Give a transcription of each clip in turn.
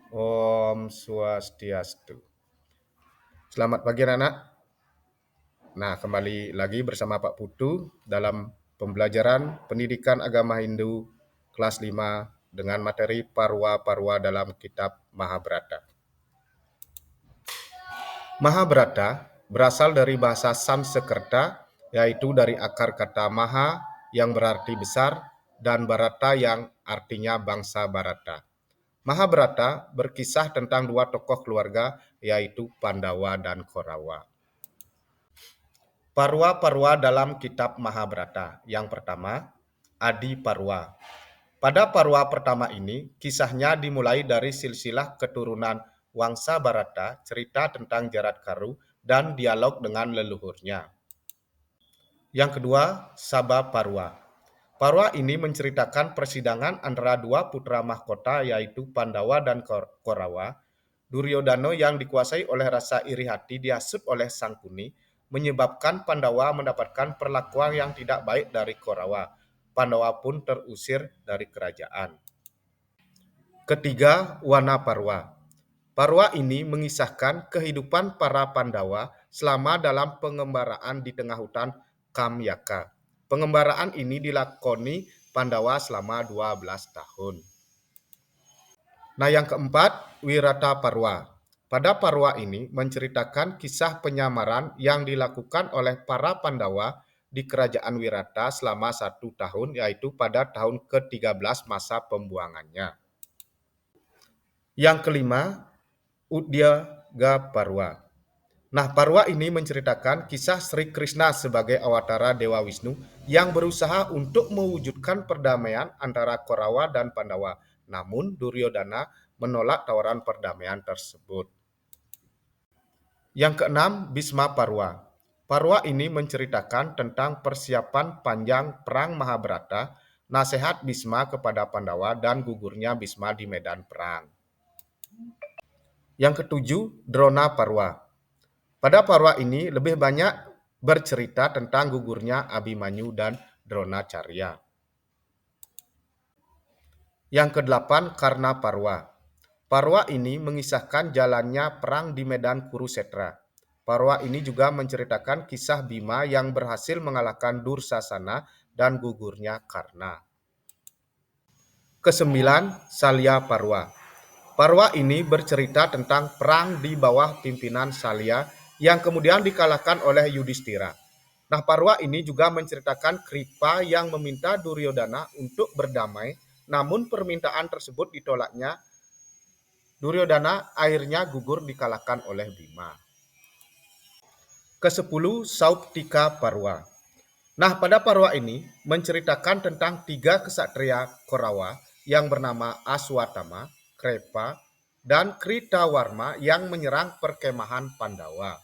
Om Swastiastu. Selamat pagi anak. Nah, kembali lagi bersama Pak Putu dalam pembelajaran Pendidikan Agama Hindu kelas 5 dengan materi Parwa-Parwa dalam kitab Mahabharata. Mahabharata berasal dari bahasa Sanskerta, yaitu dari akar kata Maha yang berarti besar dan Bharata yang artinya bangsa Bharata. Mahabharata berkisah tentang dua tokoh keluarga, yaitu Pandawa dan Korawa. Parwa-parwa dalam kitab Mahabharata. Yang pertama, Adi Parwa. Pada Parwa pertama ini, kisahnya dimulai dari silsilah keturunan Wangsa Bharata, cerita tentang Jarat Karu, dan dialog dengan leluhurnya. Yang kedua, Saba Parwa. Parwa ini menceritakan persidangan antara dua putra mahkota yaitu Pandawa dan Korawa. Duryodhana yang dikuasai oleh rasa iri hati dihasut oleh Sang Kuni, menyebabkan Pandawa mendapatkan perlakuan yang tidak baik dari Korawa. Pandawa pun terusir dari kerajaan. Ketiga, Wana Parwa. Parwa ini mengisahkan kehidupan para Pandawa selama dalam pengembaraan di tengah hutan Kamyaka. Pengembaraan ini dilakoni Pandawa selama 12 tahun. Nah, yang keempat, Wirata Parwa. Pada Parwa ini menceritakan kisah penyamaran yang dilakukan oleh para Pandawa di kerajaan Wirata selama 1 tahun, yaitu pada tahun ke-13 masa pembuangannya. Yang kelima, Udyaga Parwa. Nah, Parwa ini menceritakan kisah Sri Krishna sebagai awatara Dewa Wisnu yang berusaha untuk mewujudkan perdamaian antara Korawa dan Pandawa. Namun, Duryodhana menolak tawaran perdamaian tersebut. Yang keenam, Bhisma Parwa. Parwa ini menceritakan tentang persiapan panjang Perang Mahabharata, nasihat Bhisma kepada Pandawa, dan gugurnya Bhisma di medan perang. Yang ketujuh, Drona Parwa. Pada Parwa ini lebih banyak bercerita tentang gugurnya Abimanyu dan Dronacarya. Yang kedelapan, Karna Parwa. Parwa ini mengisahkan jalannya perang di medan Kurusetra. Parwa ini juga menceritakan kisah Bima yang berhasil mengalahkan Dursasana dan gugurnya Karna. Kesembilan, Salya Parwa. Parwa ini bercerita tentang perang di bawah pimpinan Salya yang kemudian dikalahkan oleh Yudhistira. Nah, Parwa ini juga menceritakan Kripa yang meminta Duryodhana untuk berdamai, namun permintaan tersebut ditolaknya. Duryodhana akhirnya gugur dikalahkan oleh Bima. Kesepuluh, Sauptika Parwa. Nah, pada Parwa ini menceritakan tentang 3 kesatria Korawa yang bernama Aswatama, Krepa, dan Kritawarma yang menyerang perkemahan Pandawa.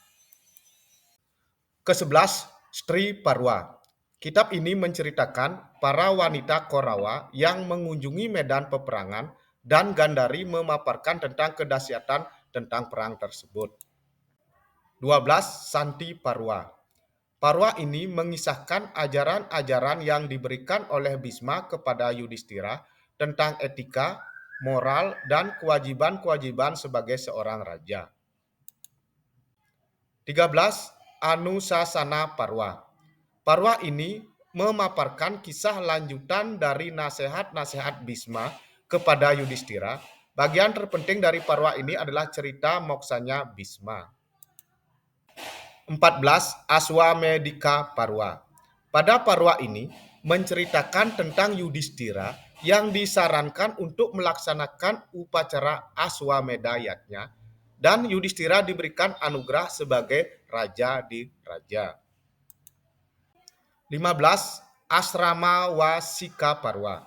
Ke-11, Stri Parwa. Kitab ini menceritakan para wanita Korawa yang mengunjungi medan peperangan dan Gandhari memaparkan tentang kedahsyatan tentang perang tersebut. 12, Santi Parwa. Parwa ini mengisahkan ajaran-ajaran yang diberikan oleh Bhisma kepada Yudhistira tentang etika, moral, dan kewajiban-kewajiban sebagai seorang raja. 13. Anusasana Parwa. Parwa ini memaparkan kisah lanjutan dari nasihat-nasihat Bhisma kepada Yudhistira. Bagian terpenting dari Parwa ini adalah cerita moksanya Bhisma. 14. Aswamedika Parwa. Pada Parwa ini menceritakan tentang Yudhistira yang disarankan untuk melaksanakan upacara Aswameda Yajna dan Yudhistira diberikan anugerah sebagai raja di raja. 15. Asrama Wasika Parwa.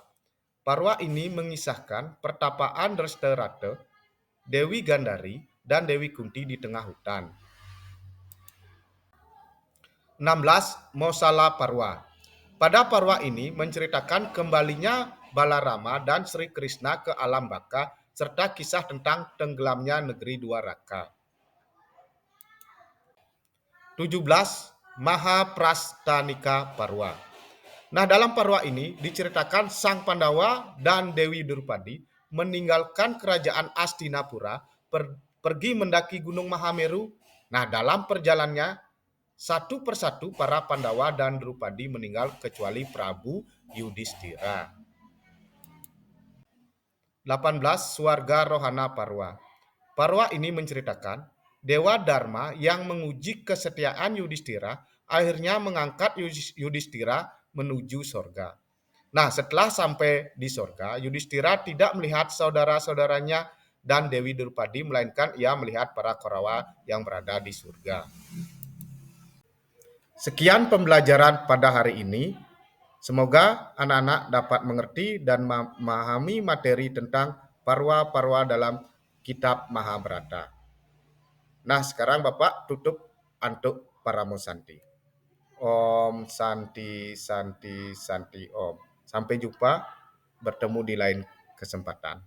Parwa ini mengisahkan pertapaan Dreshtarata, Dewi Gandhari, dan Dewi Kunti di tengah hutan. 16. Mosala Parwa. Pada Parwa ini menceritakan kembalinya Balarama dan Sri Krishna ke alam baka serta kisah tentang tenggelamnya negeri Dwaraka. 17. Mahaprastanika Parwa. Nah, dalam Parwa ini diceritakan Sang Pandawa dan Dewi Drupadi meninggalkan kerajaan Astinapura, pergi mendaki Gunung Mahameru. Nah, dalam perjalanannya, satu persatu para Pandawa dan Drupadi meninggal kecuali Prabu Yudhistira. 18. Swarga Rohana Parwa. Parwa ini menceritakan Dewa Dharma yang menguji kesetiaan Yudhistira akhirnya mengangkat Yudhistira menuju sorga. Nah, setelah sampai di sorga, Yudhistira tidak melihat saudara-saudaranya dan Dewi Drupadi, melainkan ia melihat para Korawa yang berada di surga. Sekian pembelajaran pada hari ini. Semoga anak-anak dapat mengerti dan memahami materi tentang parwa-parwa dalam kitab Mahabharata. Nah, sekarang Bapak tutup untuk para Santi. Om Santi Santi Santi Om. Sampai jumpa, bertemu di lain kesempatan.